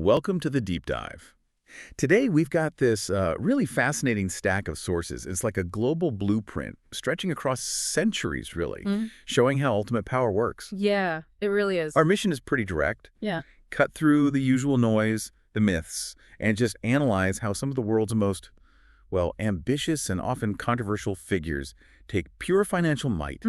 Welcome to the deep dive. Today, we've got this really fascinating stack of sources. It's like a global blueprint stretching across centuries, really, showing how ultimate power works. Yeah, it really is. Our mission is pretty direct. Yeah. Cut through the usual noise, the myths, and just analyze how some of the world's most, well, ambitious and often controversial figures take pure financial might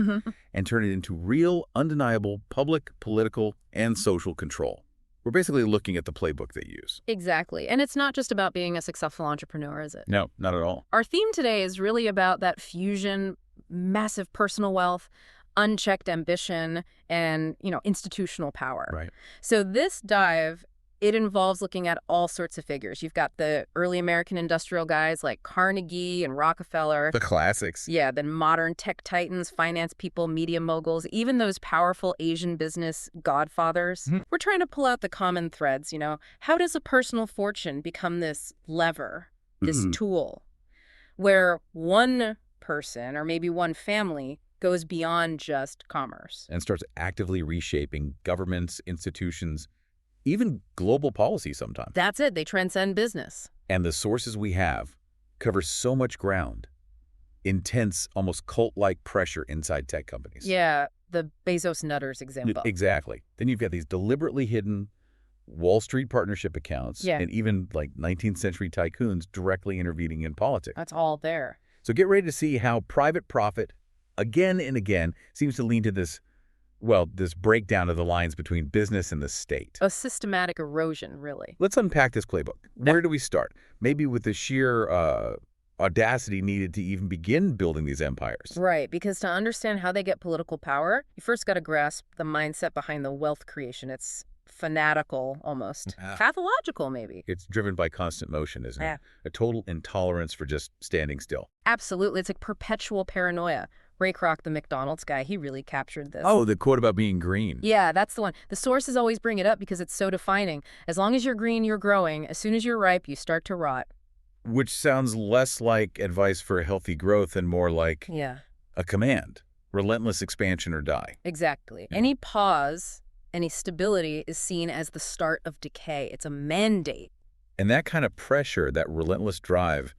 and turn it into real, undeniable public, political, and social control. We're basically looking at the playbook they use. Exactly. And it's not just about being a successful entrepreneur, is it? No, not at all. Our theme today is really about that fusion, massive personal wealth, unchecked ambition, and, institutional power. Right. So this dive, it involves looking at all sorts of figures. You've got the early American industrial guys like Carnegie and Rockefeller. The classics. Yeah, then modern tech titans, finance people, media moguls, even those powerful Asian business godfathers. We're trying to pull out the common threads, How does a personal fortune become this lever, this tool, where one person or maybe one family goes beyond just commerce? And starts actively reshaping governments, institutions, even global policy sometimes. That's it. They transcend business. And the sources we have cover so much ground. Intense, almost cult-like pressure inside tech companies. Yeah, the Bezos Nutters example. Exactly. Then you've got these deliberately hidden Wall Street partnership accounts and even like 19th century tycoons directly intervening in politics. That's all there. So get ready to see how private profit, again and again, seems to lean to this breakdown of the lines between business and the state. A systematic erosion, really. Let's unpack this playbook. Where do we start? Maybe with the sheer audacity needed to even begin building these empires. Right, because to understand how they get political power, you first got to grasp the mindset behind the wealth creation. It's fanatical, almost. Pathological, maybe. It's driven by constant motion, isn't it? A total intolerance for just standing still. Absolutely. It's like perpetual paranoia. Ray Kroc, the McDonald's guy, he really captured this. Oh, the quote about being green. Yeah, that's the one. The sources always bring it up because it's so defining. As long as you're green, you're growing. As soon as you're ripe, you start to rot. Which sounds less like advice for healthy growth and more like a command. Relentless expansion or die. Exactly. Yeah. Any pause, any stability is seen as the start of decay. It's a mandate. And that kind of pressure, that relentless drive,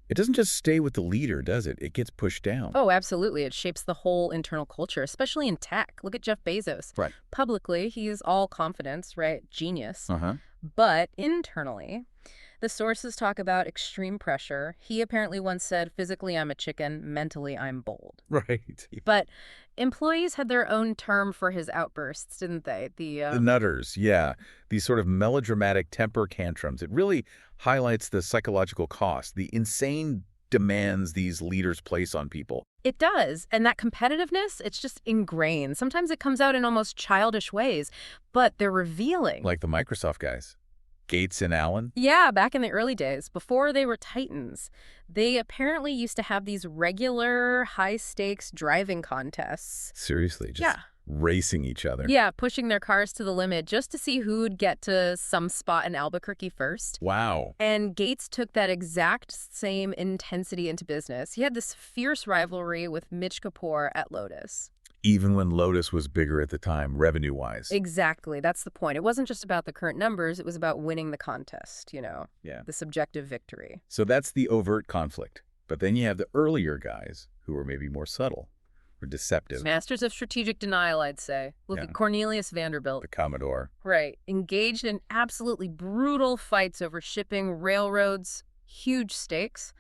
it doesn't just stay with the leader, does it? It gets pushed down. Oh, absolutely. It shapes the whole internal culture, especially in tech. Look at Jeff Bezos. Right. Publicly, he is all confidence, right? Genius. But internally, the sources talk about extreme pressure. He apparently once said, physically, I'm a chicken. Mentally, I'm bold. Right. But employees had their own term for his outbursts, didn't they? The nutters, yeah. These sort of melodramatic temper tantrums. It really highlights the psychological cost, the insane demands these leaders place on people. It does. And that competitiveness, it's just ingrained. Sometimes it comes out in almost childish ways, but they're revealing. Like the Microsoft guys. Gates and Allen? Yeah, back in the early days, before they were titans, they apparently used to have these regular high-stakes driving contests. Seriously, just racing each other. Yeah, pushing their cars to the limit just to see who'd get to some spot in Albuquerque first. Wow. And Gates took that exact same intensity into business. He had this fierce rivalry with Mitch Kapor at Lotus. Even when Lotus was bigger at the time, revenue-wise. Exactly. That's the point. It wasn't just about the current numbers. It was about winning the contest, the subjective victory. So that's the overt conflict. But then you have the earlier guys who were maybe more subtle or deceptive. Masters of strategic denial, I'd say. Look at Cornelius Vanderbilt. The Commodore. Right. Engaged in absolutely brutal fights over shipping, railroads, huge stakes.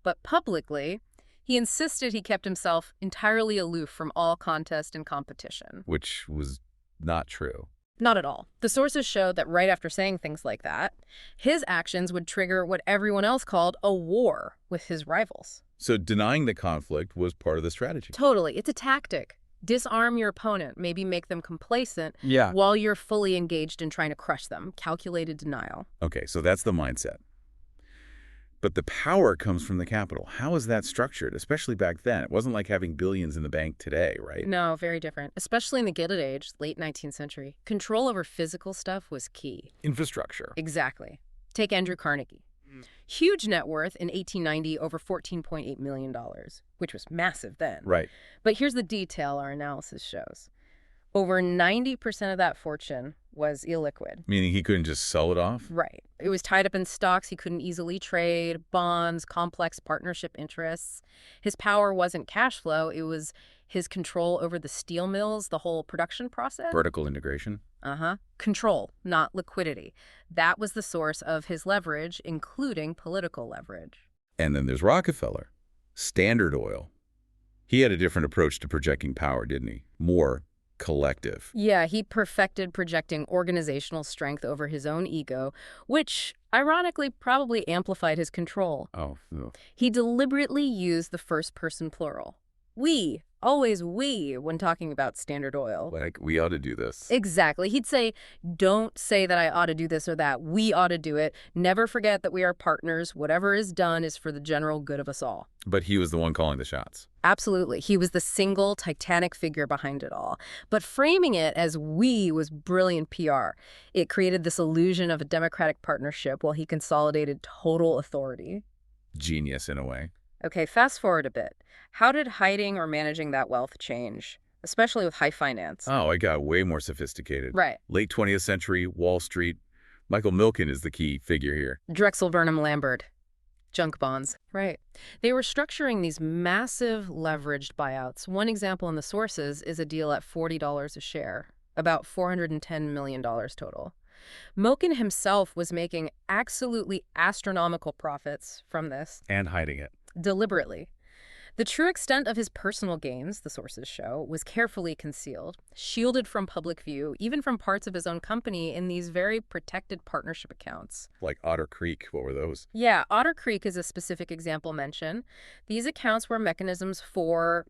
But publicly, he insisted he kept himself entirely aloof from all contest and competition. Which was not true. Not at all. The sources show that right after saying things like that, his actions would trigger what everyone else called a war with his rivals. So denying the conflict was part of the strategy. Totally. It's a tactic. Disarm your opponent, maybe make them complacent while you're fully engaged in trying to crush them. Calculated denial. Okay, so that's the mindset. But the power comes from the capital. How is that structured, especially back then? It wasn't like having billions in the bank today, right? No, very different. Especially in the Gilded Age, late 19th century. Control over physical stuff was key. Infrastructure. Exactly. Take Andrew Carnegie. Huge net worth in 1890, over $14.8 million, which was massive then. Right. But here's the detail our analysis shows. Over 90% of that fortune was illiquid. Meaning he couldn't just sell it off? Right. It was tied up in stocks he couldn't easily trade, bonds, complex partnership interests. His power wasn't cash flow. It was his control over the steel mills, the whole production process. Vertical integration? Control, not liquidity. That was the source of his leverage, including political leverage. And then there's Rockefeller. Standard Oil. He had a different approach to projecting power, didn't he? More collective. Yeah, he perfected projecting organizational strength over his own ego, which, ironically, probably amplified his control. Oh, no. He deliberately used the first-person plural. We, always we, when talking about Standard Oil. Like, we ought to do this. Exactly. He'd say, don't say that I ought to do this or that. We ought to do it. Never forget that we are partners. Whatever is done is for the general good of us all. But he was the one calling the shots. Absolutely. He was the single titanic figure behind it all. But framing it as we was brilliant PR. It created this illusion of a democratic partnership while he consolidated total authority. Genius, in a way. Okay, fast forward a bit. How did hiding or managing that wealth change, especially with high finance? Oh, it got way more sophisticated. Right. Late 20th century, Wall Street. Michael Milken is the key figure here. Drexel Burnham Lambert. Junk bonds. Right. They were structuring these massive leveraged buyouts. One example in the sources is a deal at $40 a share, about $410 million total. Milken himself was making absolutely astronomical profits from this. And hiding it. Deliberately. The true extent of his personal gains, the sources show, was carefully concealed, shielded from public view, even from parts of his own company in these very protected partnership accounts. Like Otter Creek, what were those? Yeah, Otter Creek is a specific example mentioned. These accounts were mechanisms for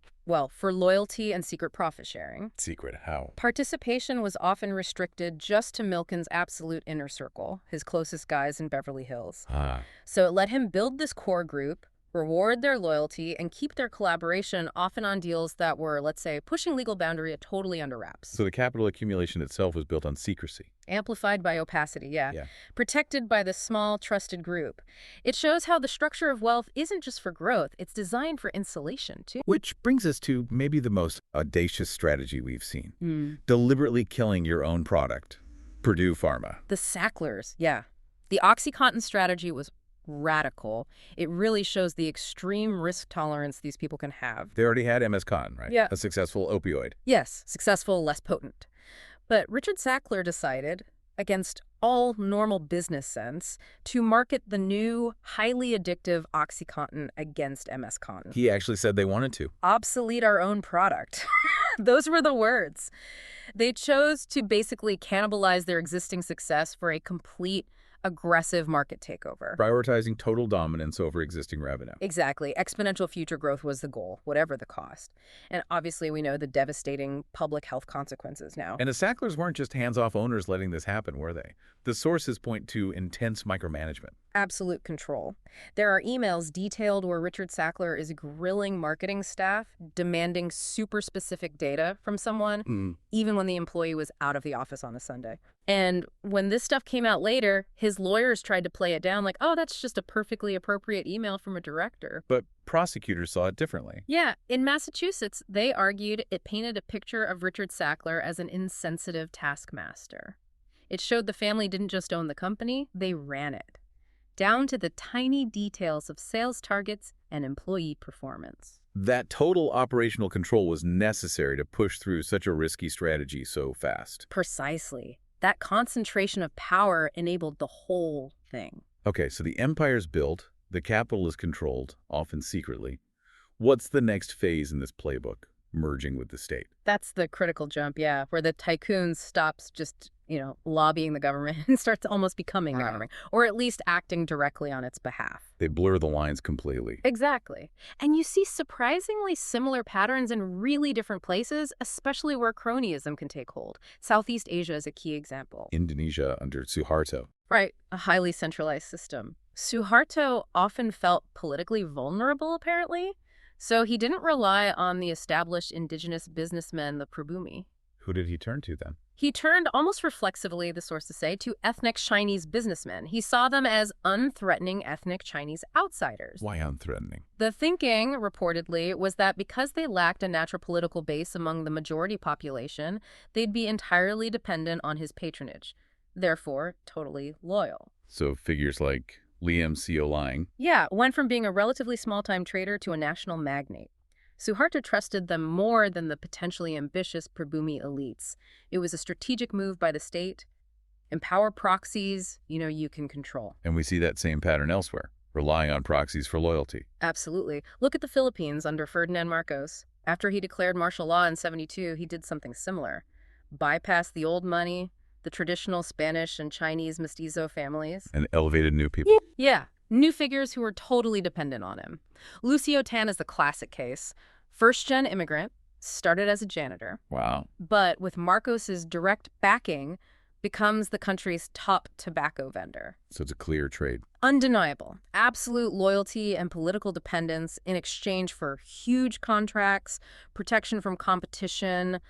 loyalty and secret profit sharing. Secret, how? Participation was often restricted just to Milken's absolute inner circle, his closest guys in Beverly Hills. So it let him build this core group, reward their loyalty, and keep their collaboration often on deals that were, let's say, pushing legal boundary totally under wraps. So the capital accumulation itself was built on secrecy. Amplified by opacity, yeah. Protected by this small, trusted group. It shows how the structure of wealth isn't just for growth, it's designed for insulation, too. Which brings us to maybe the most audacious strategy we've seen. Deliberately killing your own product. Purdue Pharma. The Sacklers, yeah. The OxyContin strategy was radical. It really shows the extreme risk tolerance these people can have. They already had MS Cotton, right? Yeah. A successful opioid. Yes, successful, less potent. But Richard Sackler decided, against all normal business sense, to market the new, highly addictive OxyContin against MS Cotton. He actually said they wanted to. Obsolete our own product. Those were the words. They chose to basically cannibalize their existing success for a complete aggressive market takeover. Prioritizing total dominance over existing revenue. Exactly. Exponential future growth was the goal, whatever the cost. And obviously we know the devastating public health consequences now. And the Sacklers weren't just hands-off owners letting this happen, were they? The sources point to intense micromanagement. Absolute control. There are emails detailed where Richard Sackler is grilling marketing staff, demanding super specific data from someone, even when the employee was out of the office on a Sunday. And when this stuff came out later, his lawyers tried to play it down like, oh, that's just a perfectly appropriate email from a director. But prosecutors saw it differently. Yeah, in Massachusetts, they argued it painted a picture of Richard Sackler as an insensitive taskmaster. It showed the family didn't just own the company, they ran it, down to the tiny details of sales targets and employee performance. That total operational control was necessary to push through such a risky strategy so fast. Precisely. That concentration of power enabled the whole thing. Okay, so the empire's built, the capital is controlled, often secretly. What's the next phase in this playbook? Merging with the state. That's the critical jump, yeah, where the tycoon stops just, lobbying the government and starts almost becoming the government, or at least acting directly on its behalf. They blur the lines completely. Exactly. And you see surprisingly similar patterns in really different places, especially where cronyism can take hold. Southeast Asia is a key example. Indonesia under Suharto. Right, a highly centralized system. Suharto often felt politically vulnerable, apparently. So he didn't rely on the established indigenous businessmen, the Prabumi. Who did he turn to then? He turned almost reflexively, the sources say, to ethnic Chinese businessmen. He saw them as unthreatening ethnic Chinese outsiders. Why unthreatening? The thinking, reportedly, was that because they lacked a natural political base among the majority population, they'd be entirely dependent on his patronage. Therefore, totally loyal. So figures like Liam Seolang. Yeah, went from being a relatively small-time trader to a national magnate. Suharto trusted them more than the potentially ambitious Prabhumi elites. It was a strategic move by the state. Empower proxies, you can control. And we see that same pattern elsewhere, relying on proxies for loyalty. Absolutely. Look at the Philippines under Ferdinand Marcos. After he declared martial law in '72, he did something similar. Bypassed the old money, the traditional Spanish and Chinese mestizo families. And elevated new people. Yeah, new figures who were totally dependent on him. Lucio Tan is the classic case. First-gen immigrant, started as a janitor. Wow. But with Marcos's direct backing, becomes the country's top tobacco vendor. So it's a clear trade. Undeniable. Absolute loyalty and political dependence in exchange for huge contracts, protection from competition,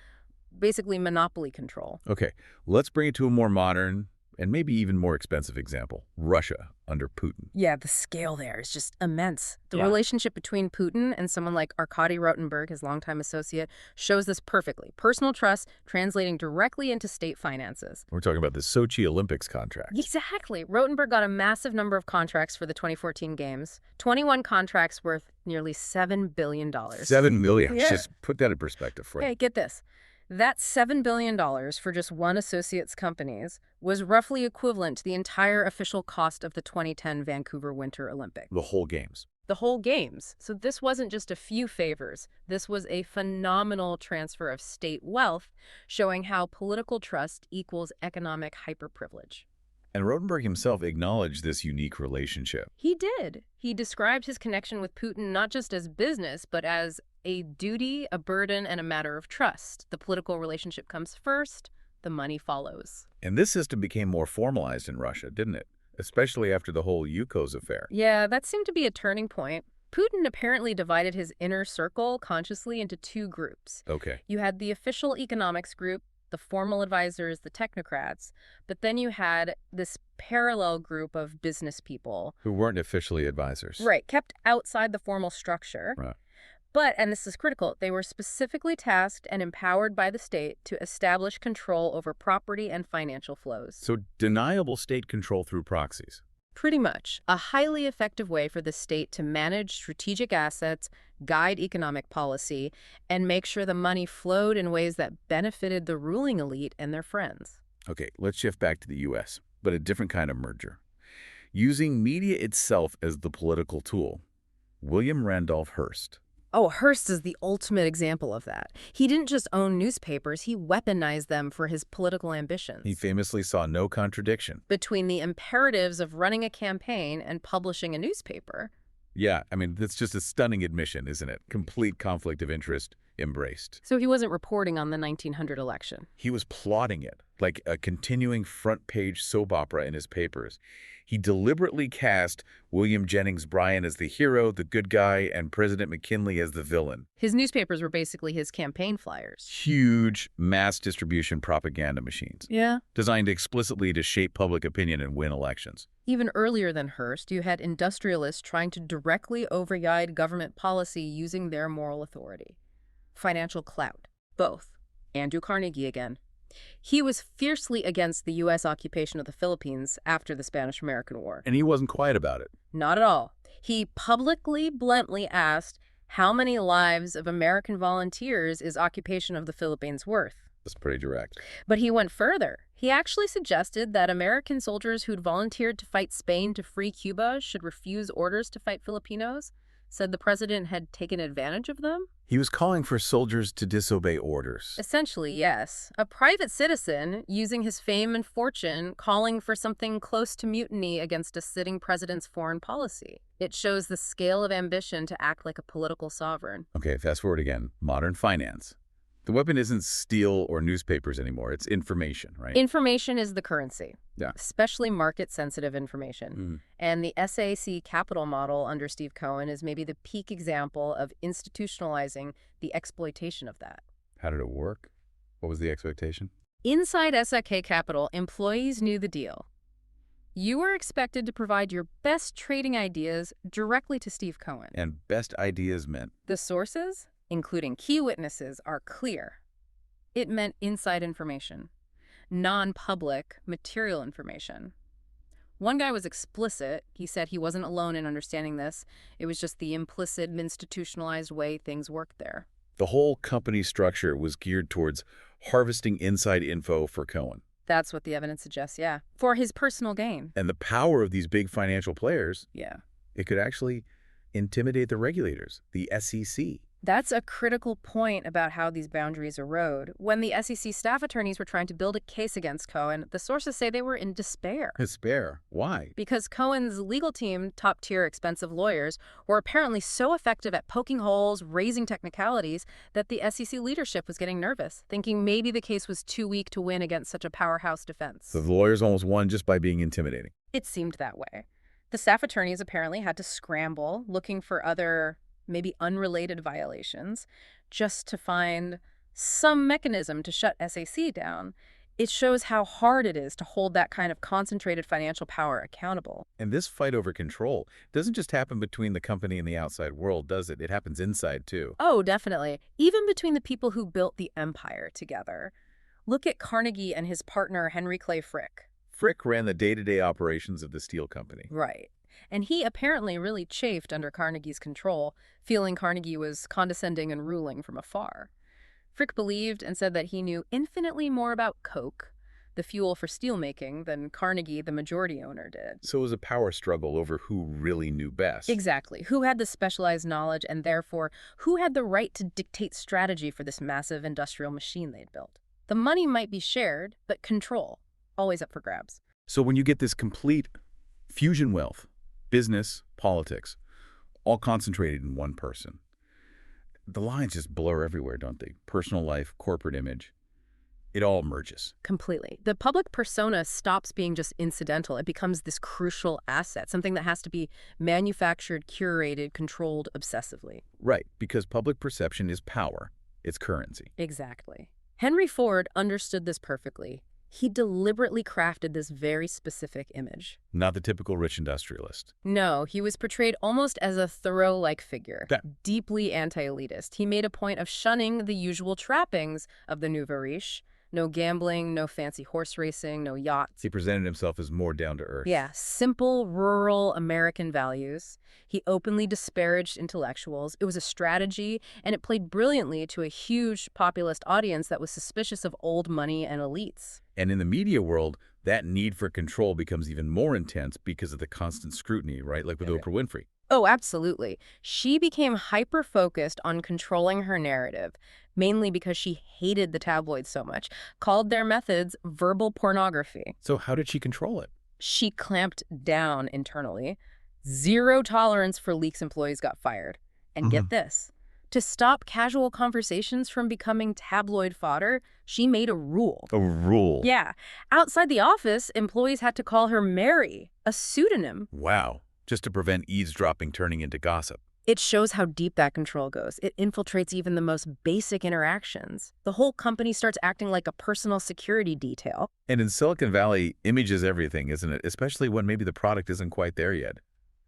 basically monopoly control. Okay, let's bring it to a more modern and maybe even more expensive example. Russia under Putin. Yeah, the scale there is just immense. The relationship between Putin and someone like Arkady Rotenberg, his longtime associate, shows this perfectly. Personal trust translating directly into state finances. We're talking about the Sochi Olympics contract. Exactly. Rotenberg got a massive number of contracts for the 2014 Games. 21 contracts worth nearly $7 billion. $7 billion. Yeah. Just put that in perspective, Fred. Hey, get this. That $7 billion for just one associate's companies was roughly equivalent to the entire official cost of the 2010 Vancouver Winter Olympics. The whole games. The whole games. So this wasn't just a few favors. This was a phenomenal transfer of state wealth, showing how political trust equals economic hyperprivilege. And Rotenberg himself acknowledged this unique relationship. He did. He described his connection with Putin not just as business, but as a duty, a burden, and a matter of trust. The political relationship comes first, the money follows. And this system became more formalized in Russia, didn't it? Especially after the whole Yukos affair. Yeah, that seemed to be a turning point. Putin apparently divided his inner circle consciously into two groups. Okay. You had the official economics group, the formal advisors, the technocrats, but then you had this parallel group of business people. Who weren't officially advisors. Right, kept outside the formal structure. Right. But, and this is critical, they were specifically tasked and empowered by the state to establish control over property and financial flows. So deniable state control through proxies. Pretty much. A highly effective way for the state to manage strategic assets, guide economic policy, and make sure the money flowed in ways that benefited the ruling elite and their friends. Okay, let's shift back to the U.S., but a different kind of merger. Using media itself as the political tool. William Randolph Hearst. Oh, Hearst is the ultimate example of that. He didn't just own newspapers, he weaponized them for his political ambitions. He famously saw no contradiction between the imperatives of running a campaign and publishing a newspaper. Yeah, I mean, that's just a stunning admission, isn't it? Complete conflict of interest embraced. So he wasn't reporting on the 1900 election. He was plotting it, like a continuing front-page soap opera in his papers. He deliberately cast William Jennings Bryan as the hero, the good guy, and President McKinley as the villain. His newspapers were basically his campaign flyers. Huge mass distribution propaganda machines. Yeah. Designed explicitly to shape public opinion and win elections. Even earlier than Hearst, you had industrialists trying to directly override government policy using their moral authority. Financial clout. Both. Andrew Carnegie again. He was fiercely against the U.S. occupation of the Philippines after the Spanish-American War. And he wasn't quiet about it. Not at all. He publicly, bluntly asked, how many lives of American volunteers is occupation of the Philippines worth? That's pretty direct. But he went further. He actually suggested that American soldiers who'd volunteered to fight Spain to free Cuba should refuse orders to fight Filipinos, said the president had taken advantage of them. He was calling for soldiers to disobey orders. Essentially, yes. A private citizen, using his fame and fortune, calling for something close to mutiny against a sitting president's foreign policy. It shows the scale of ambition to act like a political sovereign. Okay, fast forward again. Modern finance. The weapon isn't steel or newspapers anymore. It's information, right? Information is the currency. Yeah. Especially market-sensitive information. And the SAC capital model under Steve Cohen is maybe the peak example of institutionalizing the exploitation of that. How did it work? What was the expectation? Inside SIK Capital, employees knew the deal. You were expected to provide your best trading ideas directly to Steve Cohen. And best ideas meant? The sources, including key witnesses, are clear. It meant inside information, non-public material information. One guy was explicit. He said he wasn't alone in understanding this. It was just the implicit, institutionalized way things worked there. The whole company structure was geared towards harvesting inside info for Cohen. That's what the evidence suggests, yeah. For his personal gain. And the power of these big financial players, Yeah. it could actually intimidate the regulators, the SEC. That's a critical point about how these boundaries erode. When the SEC staff attorneys were trying to build a case against Cohen, the sources say they were in despair. Despair? Why? Because Cohen's legal team, top-tier expensive lawyers, were apparently so effective at poking holes, raising technicalities, that the SEC leadership was getting nervous, thinking maybe the case was too weak to win against such a powerhouse defense. So the lawyers almost won just by being intimidating. It seemed that way. The staff attorneys apparently had to scramble, looking for other, maybe unrelated violations, just to find some mechanism to shut SAC down. It shows how hard it is to hold that kind of concentrated financial power accountable. And this fight over control doesn't just happen between the company and the outside world, does it? It happens inside, too. Oh, definitely. Even between the people who built the empire together. Look at Carnegie and his partner, Henry Clay Frick. Frick ran the day-to-day operations of the steel company. Right. And he apparently really chafed under Carnegie's control, feeling Carnegie was condescending and ruling from afar. Frick believed and said that he knew infinitely more about coke, the fuel for steelmaking, than Carnegie, the majority owner, did. So it was a power struggle over who really knew best. Exactly. Who had the specialized knowledge and therefore who had the right to dictate strategy for this massive industrial machine they'd built. The money might be shared, but control, always up for grabs. So when you get this complete fusion wealth, business, politics, all concentrated in one person, the lines just blur everywhere, don't they? Personal life, corporate image, it all merges. Completely. The public persona stops being just incidental. It becomes this crucial asset, something that has to be manufactured, curated, controlled obsessively. Right, because public perception is power. It's currency. Exactly. Henry Ford understood this perfectly. He deliberately crafted this very specific image. Not the typical rich industrialist. No, he was portrayed almost as a Thoreau-like figure, deeply anti-elitist. He made a point of shunning the usual trappings of the nouveau riche. No gambling, no fancy horse racing, no yachts. He presented himself as more down-to-earth. Yeah, simple, rural American values. He openly disparaged intellectuals. It was a strategy, and it played brilliantly to a huge populist audience that was suspicious of old money and elites. And in the media world, that need for control becomes even more intense because of the constant scrutiny, right? Like with Oprah Winfrey. Oh, absolutely. She became hyper-focused on controlling her narrative, mainly because she hated the tabloids so much, called their methods verbal pornography. So how did she control it? She clamped down internally. Zero tolerance for leaks. Employees got fired. And get this, to stop casual conversations from becoming tabloid fodder, she made a rule. A rule? Yeah. Outside the office, employees had to call her Mary, a pseudonym. Wow. Just to prevent eavesdropping turning into gossip. It shows how deep that control goes. It infiltrates even the most basic interactions. The whole company starts acting like a personal security detail. And in Silicon Valley, image is everything, isn't it? Especially when maybe the product isn't quite there yet.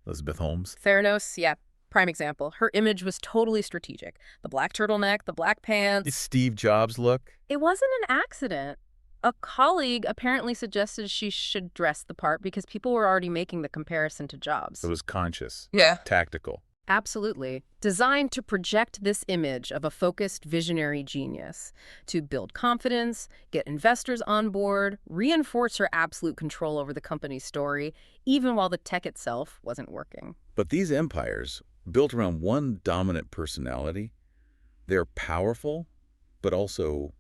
Elizabeth Holmes? Theranos, yeah, prime example. Her image was totally strategic. The black turtleneck, the black pants. It's Steve Jobs look? It wasn't an accident. A colleague apparently suggested she should dress the part because people were already making the comparison to Jobs. It was conscious. Yeah. Tactical. Absolutely. Designed to project this image of a focused visionary genius, to build confidence, get investors on board, reinforce her absolute control over the company's story, even while the tech itself wasn't working. But these empires, built around one dominant personality, they're powerful, but also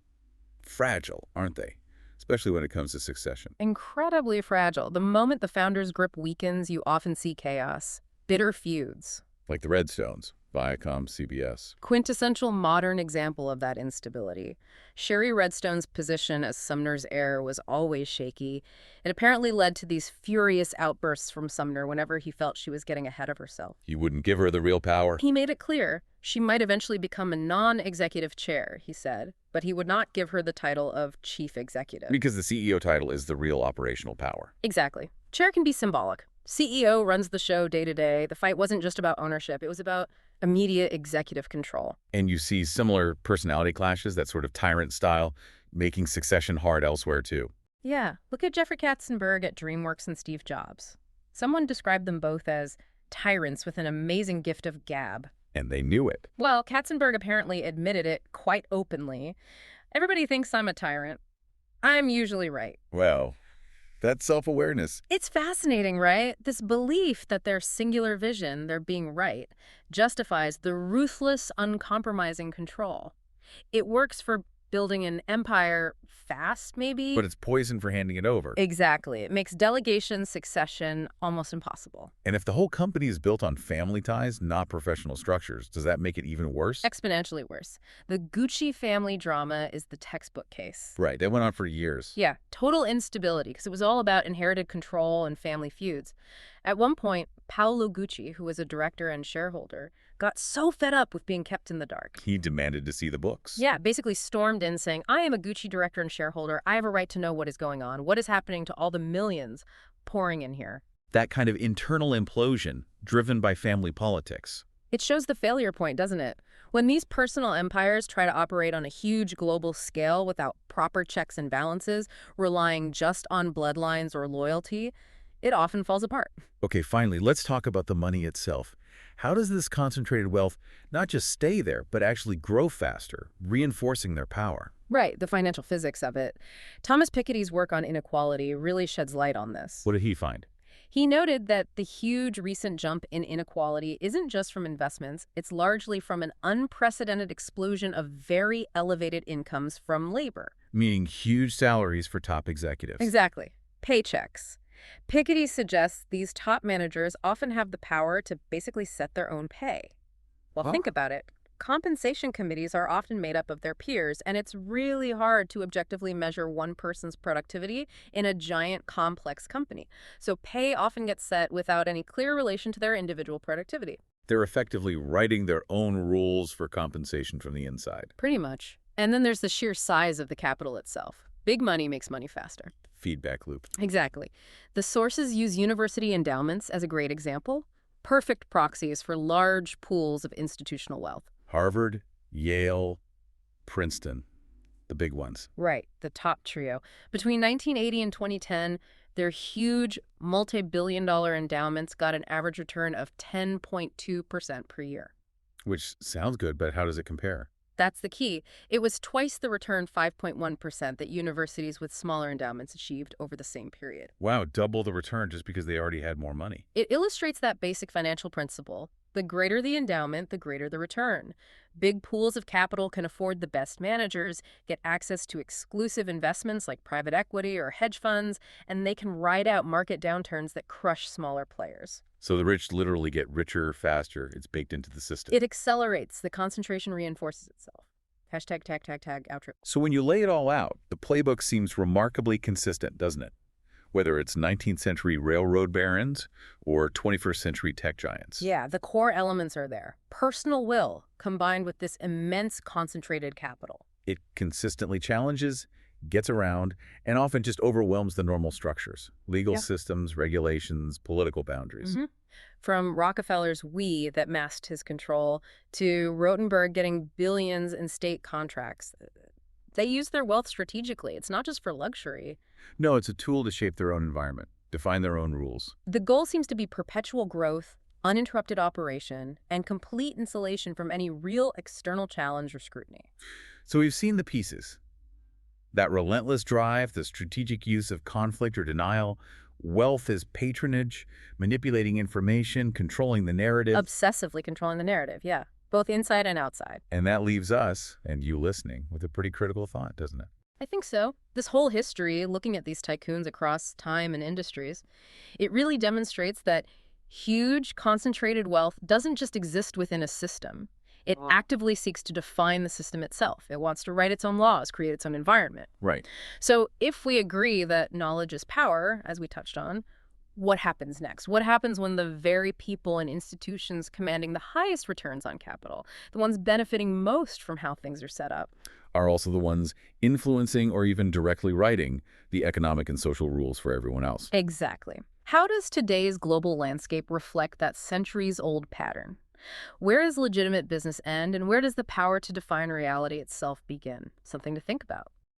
fragile, aren't they? Especially when it comes to succession. Incredibly fragile. The moment the founder's grip weakens, you often see chaos, bitter feuds. Like the Redstones. Viacom, CBS. Quintessential modern example of that instability. Sherry Redstone's position as Sumner's heir was always shaky. It apparently led to these furious outbursts from Sumner whenever he felt she was getting ahead of herself. He wouldn't give her the real power. He made it clear she might eventually become a non-executive chair, he said, but he would not give her the title of chief executive. Because the CEO title is the real operational power. Exactly. Chair can be symbolic. CEO runs the show day to day. The fight wasn't just about ownership. It was about immediate executive control. And you see similar personality clashes, that sort of tyrant style, making succession hard elsewhere too. Yeah, look at Jeffrey Katzenberg at DreamWorks and Steve Jobs. Someone described them both as tyrants with an amazing gift of gab. And they knew it. Well, Katzenberg apparently admitted it quite openly. Everybody thinks I'm a tyrant. I'm usually right. Well, that's self-awareness. It's fascinating, right? This belief that their singular vision, their being right, justifies the ruthless, uncompromising control. It works for building an empire fast, maybe? But it's poison for handing it over. Exactly. It makes delegation, succession almost impossible. And if the whole company is built on family ties, not professional structures, does that make it even worse? Exponentially worse. The Gucci family drama is the textbook case. Right. That went on for years. Yeah, total instability, because it was all about inherited control and family feuds. At one point, Paolo Gucci, who was a director and shareholder, got so fed up with being kept in the dark. He demanded to see the books. Yeah, basically stormed in saying, I am a Gucci director and shareholder. I have a right to know what is going on. What is happening to all the millions pouring in here? That kind of internal implosion, driven by family politics. It shows the failure point, doesn't it? When these personal empires try to operate on a huge global scale without proper checks and balances, relying just on bloodlines or loyalty, it often falls apart. Okay, finally, let's talk about the money itself. How does this concentrated wealth not just stay there, but actually grow faster, reinforcing their power? Right, the financial physics of it. Thomas Piketty's work on inequality really sheds light on this. What did he find? He noted that the huge recent jump in inequality isn't just from investments, it's largely from an unprecedented explosion of very elevated incomes from labor. Meaning huge salaries for top executives. Exactly. Paychecks. Piketty suggests these top managers often have the power to basically set their own pay. Well, think about it. Compensation committees are often made up of their peers, and it's really hard to objectively measure one person's productivity in a giant, complex company. So pay often gets set without any clear relation to their individual productivity. They're effectively writing their own rules for compensation from the inside. Pretty much. And then there's the sheer size of the capital itself. Big money makes money faster. Feedback loop. Exactly. The sources use university endowments as a great example. Perfect proxies for large pools of institutional wealth. Harvard, Yale, Princeton, the big ones. Right, the top trio. Between 1980 and 2010, their huge multi-billion-dollar endowments got an average return of 10.2% per year. Which sounds good, but how does it compare? That's the key. It was twice the return, 5.1%, that universities with smaller endowments achieved over the same period. Wow, double the return just because they already had more money. It illustrates that basic financial principle. The greater the endowment, the greater the return. Big pools of capital can afford the best managers, get access to exclusive investments like private equity or hedge funds, and they can ride out market downturns that crush smaller players. So the rich literally get richer faster. It's baked into the system. It accelerates. The concentration reinforces itself. Hashtag tag, tag, tag, outro. So when you lay it all out, the playbook seems remarkably consistent, doesn't it? Whether it's 19th century railroad barons or 21st century tech giants. Yeah, the core elements are there. Personal will combined with this immense concentrated capital. It consistently challenges, gets around, and often just overwhelms the normal structures. Legal systems, regulations, political boundaries. From Rockefeller's we that masked his control to Rotenberg getting billions in state contracts. They use their wealth strategically. It's not just for luxury. No, it's a tool to shape their own environment, define their own rules. The goal seems to be perpetual growth, uninterrupted operation, and complete insulation from any real external challenge or scrutiny. So we've seen the pieces. That relentless drive, the strategic use of conflict or denial, wealth as patronage, manipulating information, controlling the narrative. Obsessively controlling the narrative, yeah. Both inside and outside. And that leaves us, and you listening, with a pretty critical thought, doesn't it? I think so. This whole history, looking at these tycoons across time and industries, it really demonstrates that Huge, concentrated wealth doesn't just exist within a system. It actively seeks to define the system itself. It wants to write its own laws, create its own environment. Right. So if we agree that knowledge is power, as we touched on, what happens next? What happens when the very people and institutions commanding the highest returns on capital, the ones benefiting most from how things are set up, Are also the ones influencing or even directly writing the economic and social rules for everyone else. Exactly. How does today's global landscape reflect that centuries-old pattern? Where does legitimate business end, and where does the power to define reality itself begin? Something to think about.